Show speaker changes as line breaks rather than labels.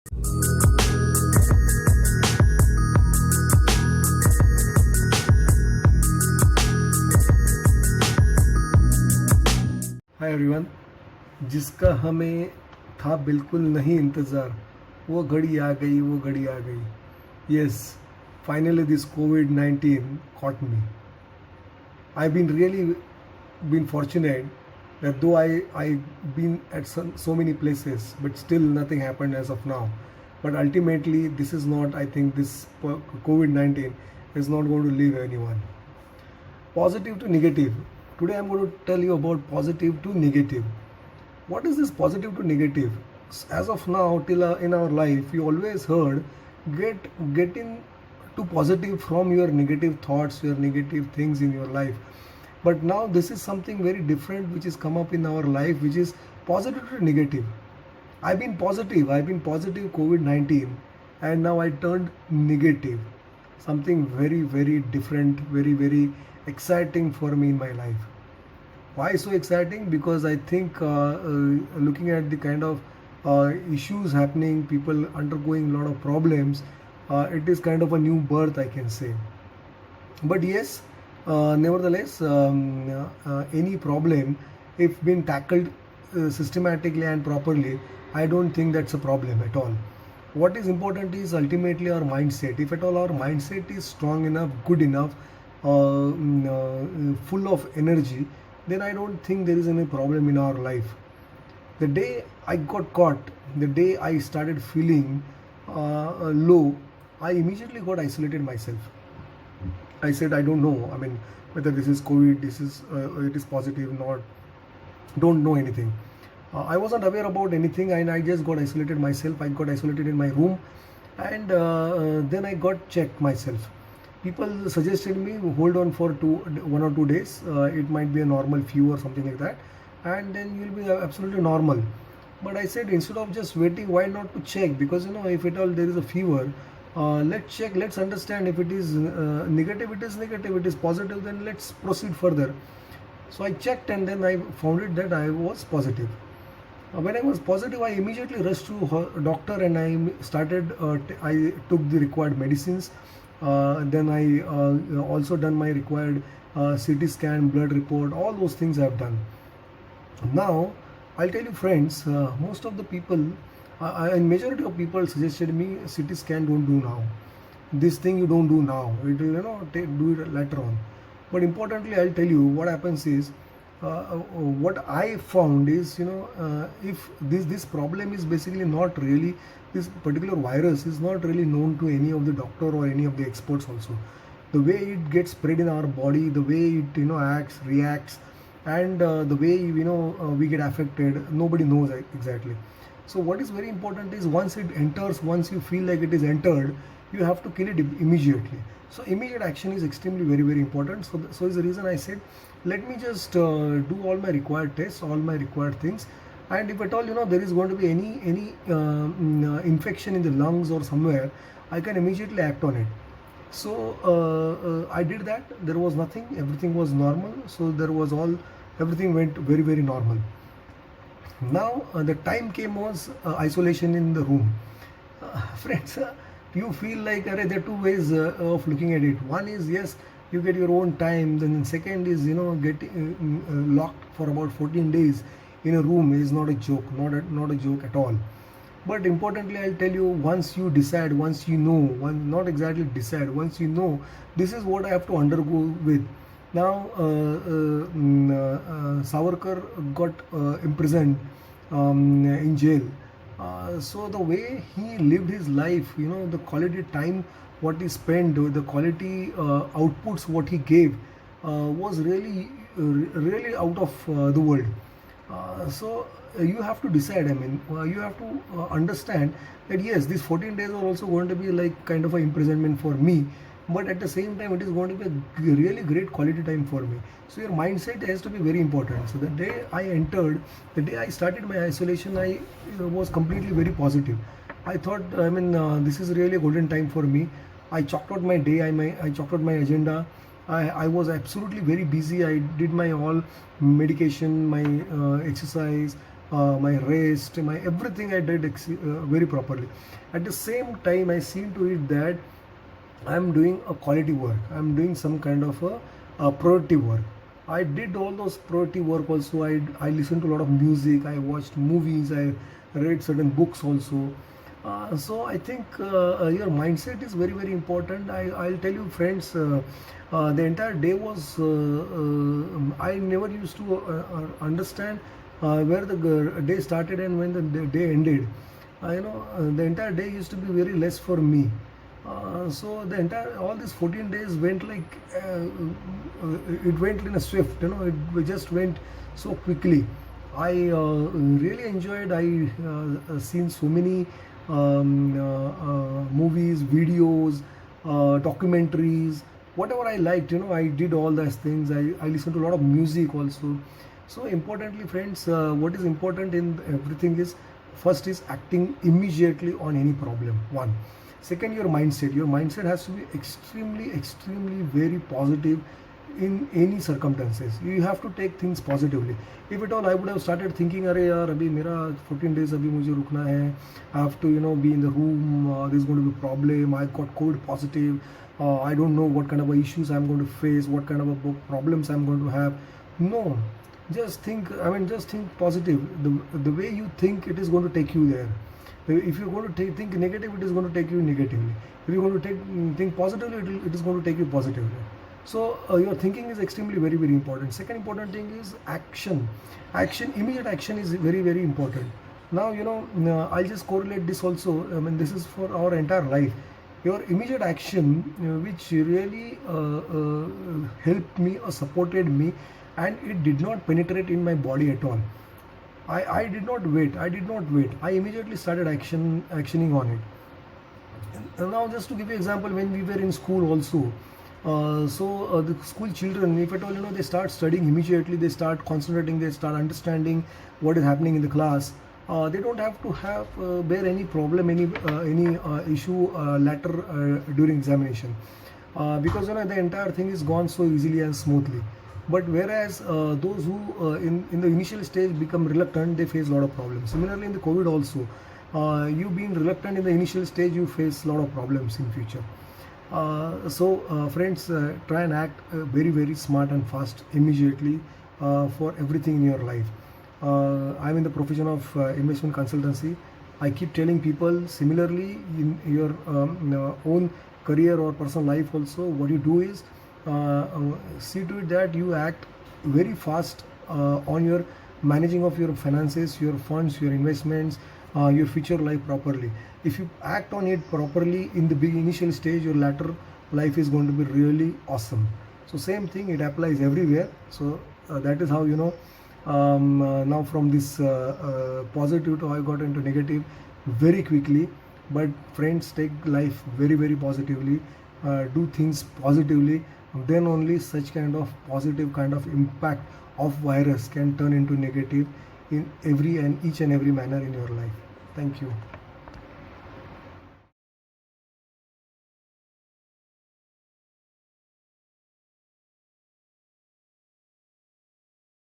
Hi everyone, जिसका हमें था बिल्कुल नहीं इंतज़ार, वो घड़ी आ गई, वो घड़ी आ गई. Yes, finally this COVID-19 caught me. I've been really been fortunate that though I've been at so many places, but still nothing happened as of now. But ultimately, this is not, I think this COVID-19 is not going to leave anyone. Positive to negative. Today I'm going to tell you about positive to negative. What is this positive to negative? As of now, till in our life, we always heard getting to positive from your negative thoughts, your negative things in your life. But now this is something very different which has come up in our life, which is positive to negative. I've been positive COVID-19, and now I turned negative. Something very, very different, very, very exciting for me in my life. Why so exciting? Because I think looking at the kind of issues happening, people undergoing a lot of problems, it is kind of a new birth, I can say. But yes, nevertheless, any problem, if been tackled systematically and properly, I don't think that's a problem at all. What is important is ultimately our mindset. If at all our mindset is strong enough, good enough, full of energy, then I don't think there is any problem in our life. The day I got caught, the day I started feeling low, I immediately got isolated myself. I said, I don't know. I mean, whether this is COVID, this is it is positive, not. Don't know anything. I wasn't aware about anything, and I just got isolated myself. I got isolated in my room, and then I got checked myself. People suggested me hold on for 1 or 2 days. It might be a normal flu or something like that, and then you'll be absolutely normal. But I said instead of just waiting, why not to check? Because if at all there is a fever, let's check. Let's understand if it is negative. It is negative. It is positive. Then let's proceed further. So I checked, and then I found it that I was positive. When I was positive, I immediately rushed to a doctor, and I took the required medicines. Then I also done my required CT scan, blood report, all those things I have done. Now, I'll tell you, friends, most of the people, and majority of people suggested me CT scan don't do now. This thing you don't do now. It will do it later on. But importantly, I'll tell you what happens is. What I found is, if this problem is basically not really, this particular virus is not really known to any of the doctor or any of the experts also. The way it gets spread in our body, the way it acts, reacts, and the way we get affected, nobody knows exactly. So what is very important is once it enters, once you feel like it is entered, you have to kill it immediately. So immediate action is extremely very, very important. So is the reason I said, let me just do all my required tests, all my required things, and if at all there is going to be any infection in the lungs or somewhere, I can immediately act on it. So I did that. There was nothing. Everything was normal. So everything went very, very normal. Now the time came was isolation in the room. Friends, you feel like there are two ways of looking at it. One is, yes, you get your own time. Then second is get locked for about 14 days in a room is not a joke, not a joke at all. But importantly, I'll tell you, once you decide, once you know, not exactly decide, once you know this is what I have to undergo with. Now Savarkar got imprisoned in jail. So the way he lived his life, the quality time what he spent, the quality outputs what he gave was really really out of the world. So you have to decide. I mean, you have to understand that yes, these 14 days are also going to be like kind of an imprisonment for me, but at the same time it is going to be a really great quality time for me. So your mindset has to be very important. So the day I started my isolation, I was completely very positive. I thought, this is really a golden time for me. I chalked out my day, I chalked out my agenda. I was absolutely very busy. I did my all medication, my exercise, my rest, my everything I did very properly. At the same time, I seen to it that I'm doing a quality work. I'm doing some kind of a productive work. I did all those productive work also. I listened to a lot of music. I watched movies. I read certain books also. So I think your mindset is very very important. I'll tell you, friends. The entire day was. I never used to understand where the day started and when the day ended. The entire day used to be very less for me. So the entire all these 14 days went like it went in a swift. It just went so quickly. I really enjoyed. I seen so many movies, videos, documentaries, whatever I liked. I did all those things. I listened to a lot of music also. So importantly, friends, what is important in everything is first is acting immediately on any problem. One. Second, your mindset. Your mindset has to be extremely very positive in any circumstances. You have to take things positively. If at all I would have started thinking, अरे यार अभी मेरा 14 days अभी मुझे रुकना है, I have to be in the room, there's going to be a problem, I got COVID positive, I don't know what kind of issues I'm going to face, what kind of problems I'm going to have. No, just think, just think positive. The way you think, it is going to take you there. If you're going to think negative, it is going to take you negatively. If you're going to think positively, it is going to take you positively. So your thinking is extremely very very important. Second important thing is action. Immediate action is very very important. Now I'll just correlate this also. This is for our entire life. Your immediate action, which really helped me or supported me, and it did not penetrate in my body at all. I did not wait. I immediately started actioning on it. And now just to give you an example, when we were in school also, the school children, if at all they start studying immediately, they start concentrating, they start understanding what is happening in the class. They don't have to bear any problem, any issue later during examination, because the entire thing is gone so easily and smoothly. But whereas those who in the initial stage become reluctant, they face a lot of problems. Similarly, in the COVID also, you being reluctant in the initial stage, you face a lot of problems in future. Friends, try and act very very smart and fast immediately for everything in your life. I'm in the profession of investment consultancy. I keep telling people, similarly in your own career or personal life also, what you do is see to it that you act very fast on your managing of your finances, your funds, your investments, your future life properly. If you act on it properly in the big initial stage, your latter life is going to be really awesome. So same thing, it applies everywhere. So that is how now from this positive to I got into negative very quickly. But friends, take life very very positively, do things positively, then only such kind of positive kind of impact of virus can turn into negative in every and each and every manner in your life. Thank you.